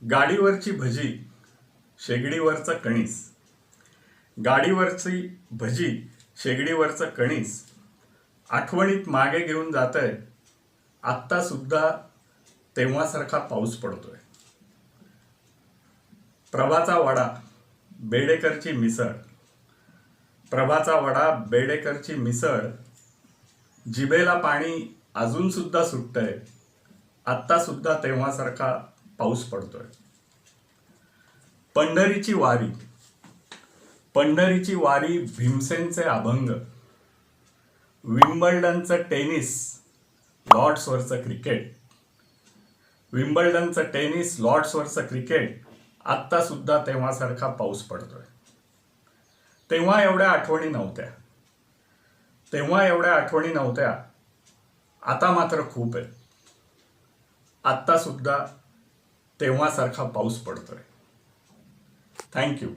गाडीवरची भजी शेगडीवरचं कणीस. गाडीवरची भजी शेगडीवरचं कणीस आठवणीत मागे घेऊन जातंय. आत्ता सुद्धा तेव्हासारखा पाऊस पडतोय. प्रभाचा वडा बेडेकरची मिसळ. प्रभाचा वडा बेडेकरची मिसळ. जिभेला पाणी अजून सुद्धा सुटतंय. आत्ता सुद्धा तेव्हासारखा पाऊस पडतोय. पंढरीची वारी. पंढरीची वारी भीमसेनचे अभंग. विम्बल्डनचं टेनिस, लॉर्ड्सवरचं क्रिकेट. विम्बल्डनचं टेनिस, लॉर्ड्सवरचं क्रिकेट. आत्ता सुद्धा तेव्हासारखा पाऊस पडतोय. तेव्हा एवढ्या आठवणी नव्हत्या. तेव्हा एवढ्या आठवणी नव्हत्या. आता मात्र खूप आहेत. आत्ता सुद्धा तेव्हासारखा पाऊस पडतोय. थँक्यू.